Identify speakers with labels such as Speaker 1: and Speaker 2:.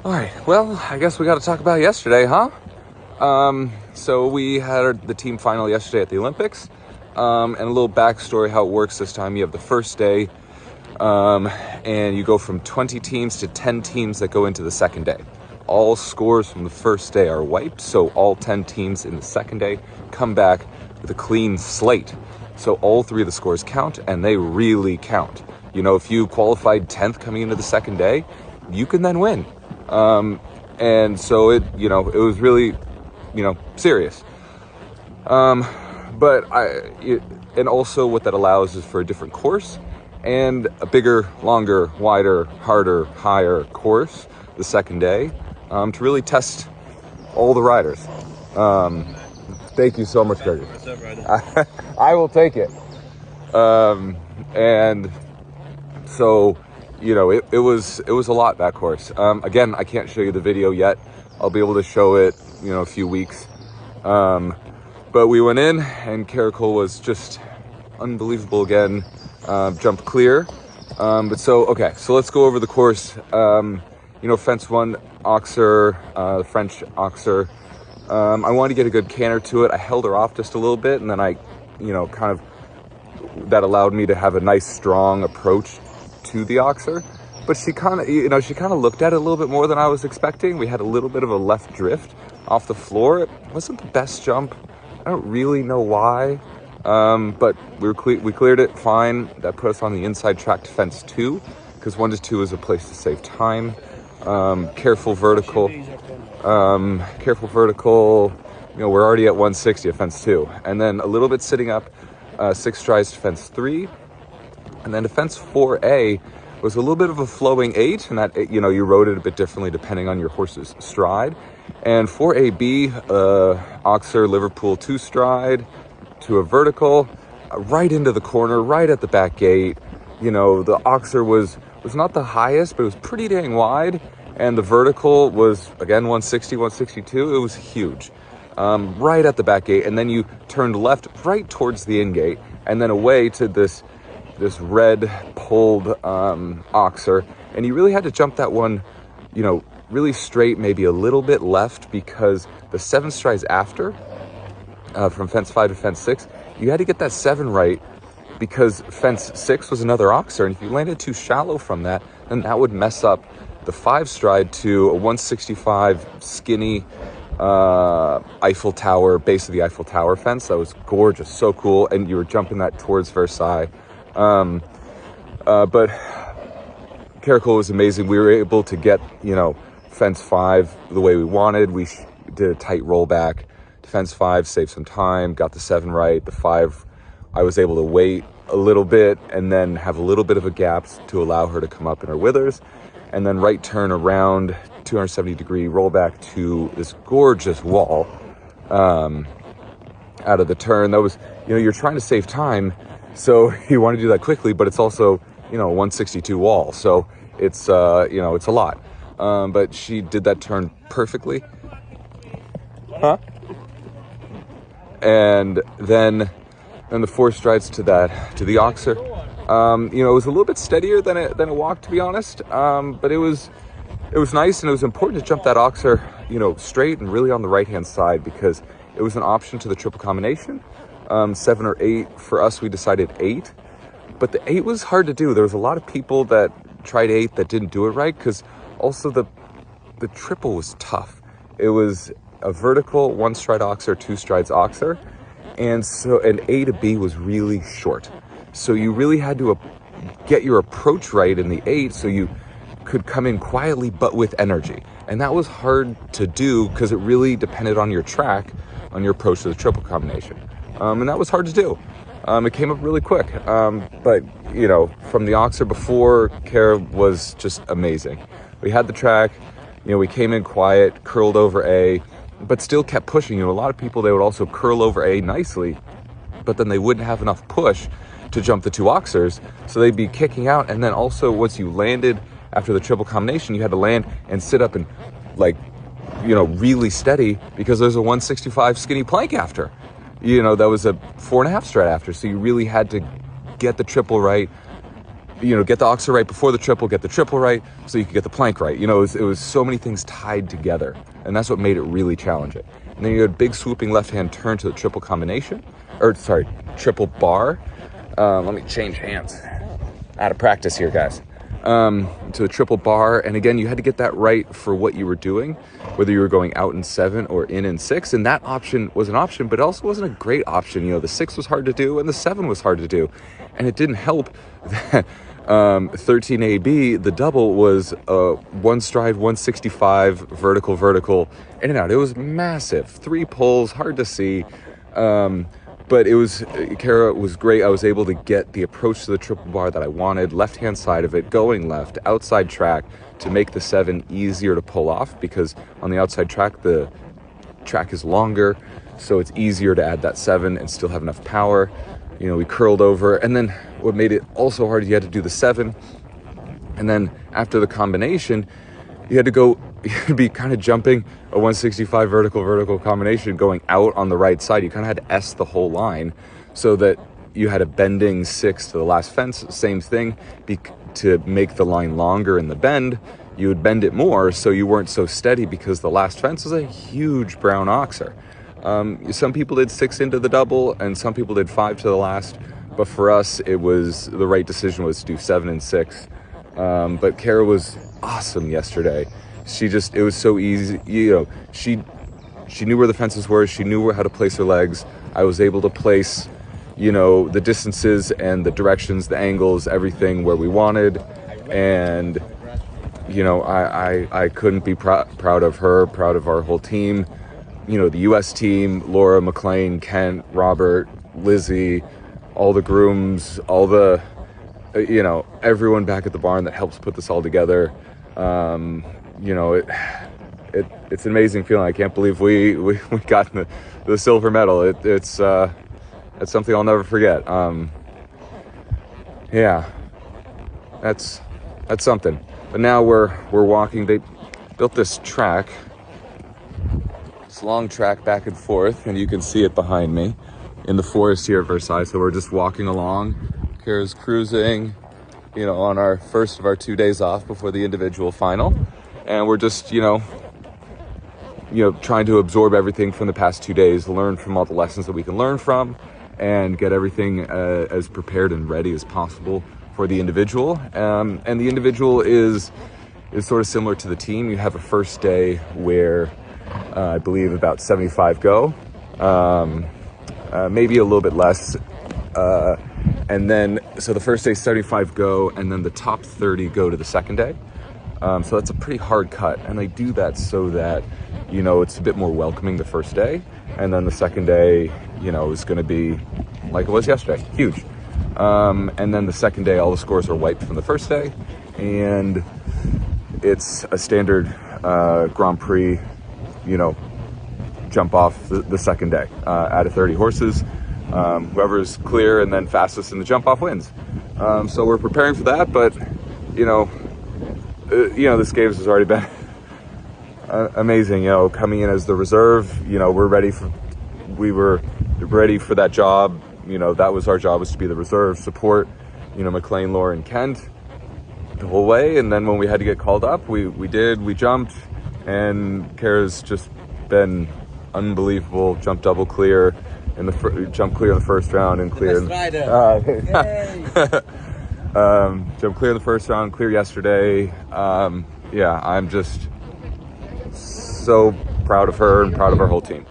Speaker 1: All right, well, I guess we got to talk about yesterday, huh? So we had the team final yesterday at the Olympics, and a little backstory how it works this time. You have the first day, and you go from 20 teams to 10 teams that go into the second day. All scores from the first day are wiped, so all 10 teams in the second day come back with a clean slate. So all three of the scores count, and they really count. You know, if you qualified 10th coming into the second day, you can then win. And so it was really, serious. And also what that allows is for a different course and a bigger, longer, wider, harder, higher course the second day, to really test all the riders. Thank you so much, Greg. I will take it. And so, it was a lot, that course. Again, I can't show you the video yet. I'll be able to show it, a few weeks. But we went in and Karl was just unbelievable again. Jumped clear. So let's go over the course. Fence one, Auxerre, the French Auxerre. I wanted to get a good canter to it. I held her off just a little bit, and then that allowed me to have a nice strong approach to the Auxerre. But she kind of looked at it a little bit more than I was expecting. We had a little bit of a left drift off the floor. It wasn't the best jump. I don't really know why, but we cleared it fine. That put us on the inside track to fence 2, because 1 to 2 is a place to save time. Careful vertical. We're already at 160 at fence 2, and then a little bit sitting up, 6 strides to fence 3, and then to fence 4A was a little bit of a flowing 8, and that you rode it a bit differently depending on your horse's stride. And 4AB, Auxerre Liverpool 2 stride to a vertical, right into the corner, right at the back gate. The Auxerre was not the highest, but it was pretty dang wide. And the vertical was, again, 160, 162. It was huge. Right at the back gate. And then you turned left right towards the in gate, and then away to this red pulled Auxerre. And you really had to jump that one, really straight, maybe a little bit left, because the 7 strides after, from fence 5 to fence 6, you had to get that 7 right, because fence 6 was another Auxerre. And if you landed too shallow from that, then that would mess up the 5 stride to a 165 skinny Eiffel Tower, base of the Eiffel Tower fence. That was gorgeous, so cool. And you were jumping that towards Versailles. But Karl was amazing. We were able to get, fence 5 the way we wanted. We did a tight rollback to fence 5, saved some time, got the 7 right. The 5, I was able to wait a little bit and then have a little bit of a gap to allow her to come up in her withers. And then right turn around, 270-degree rollback to this gorgeous wall out of the turn. That was, you're trying to save time, so you want to do that quickly, but it's also, 162 wall. So it's, it's a lot. But she did that turn perfectly. Huh? And then the 4 strides to the Auxerre. It was a little bit steadier than a walk, to be honest. But it was nice, and it was important to jump that Auxerre, straight and really on the right-hand side, because it was an option to the triple combination. 7 or 8. For us, we decided 8. But the 8 was hard to do. There was a lot of people that tried 8 that didn't do it right, because also the triple was tough. It was a vertical 1 stride Auxerre, 2 strides Auxerre. And so an A to B was really short. So you really had to get your approach right in the 8 so you could come in quietly but with energy. And that was hard to do because it really depended on your track, on your approach to the triple combination. And that was hard to do. It came up really quick. But, from the Auxerre before, Karl was just amazing. We had the track, we came in quiet, curled over A, but still kept pushing. A lot of people, they would also curl over A nicely, but then they wouldn't have enough push to jump the 2 Auxerres, so they'd be kicking out. And then also, once you landed after the triple combination, you had to land and sit up and really steady, because there's a 165 skinny plank after. That was a 4.5 stride after, so you really had to get the triple right, get the oxer right before the triple, get the triple right, so you could get the plank right. It was so many things tied together, and that's what made it really challenging. And then you had a big swooping left-hand turn to the triple combination, triple bar. Let me change hands. Out of practice here, guys. To the triple bar, and again, you had to get that right for what you were doing, whether you were going out in 7 or in 6, and that option was an option, but it also wasn't a great option. The 6 was hard to do, and the 7 was hard to do, and it didn't help that 13AB, the double, was one stride, 165, vertical, in and out. It was massive. 3 pulls, hard to see. But Kara was great. I was able to get the approach to the triple bar that I wanted, left-hand side of it, going left, outside track, to make the 7 easier to pull off, because on the outside track, the track is longer, so it's easier to add that 7 and still have enough power. We curled over, and then what made it also hard, you had to do the 7, and then after the combination, you had to be kind of jumping a 165 vertical combination going out on the right side. You kind of had to S the whole line, so that you had a bending 6 to the last fence. Same thing, to make the line longer in the bend, you would bend it more so you weren't so steady, because the last fence was a huge brown oxer. Some people did 6 into the double, and some people did 5 to the last, but for us, the right decision was to do 7 and 6. But Kara was awesome yesterday. It was so easy. She knew where the fences were. She knew how to place her legs. I was able to place, the distances and the directions, the angles, everything where we wanted. And, I couldn't be proud of her, proud of our whole team. The U.S. team, Laura, McLean, Kent, Robert, Lizzie, all the grooms, all the, everyone back at the barn that helps put this all together. It's an amazing feeling. I can't believe we got the silver medal. It's something I'll never forget. Yeah, that's something. But now we're walking. They built this track. This long track back and forth, and you can see it behind me in the forest here at Versailles. So we're just walking along. Kara's cruising, on our first of our 2 days off before the individual final. And we're just, trying to absorb everything from the past 2 days, learn from all the lessons that we can learn from, and get everything as prepared and ready as possible for the individual. And the individual is sort of similar to the team. You have a first day where I believe about 75 go, maybe a little bit less. And then, so the first day 75 go, and then the top 30 go to the second day. So that's a pretty hard cut. And they do that so that, it's a bit more welcoming the first day. And then the second day, is going to be like it was yesterday, huge. And then the second day, all the scores are wiped from the first day. And it's a standard Grand Prix, jump off the second day out of 30 horses. Whoever's clear and then fastest in the jump off wins. So we're preparing for that, but this games has already been amazing. Coming in as the reserve, we were ready for that job. That was our job, was to be the reserve, support, McLean, Laura, and Kent the whole way. And then when we had to get called up, we jumped, and Kara's just been unbelievable. Jumped double clear in jump clear in the first round and clear. Jump clear in the first round, clear yesterday. I'm just so proud of her and proud of our whole team.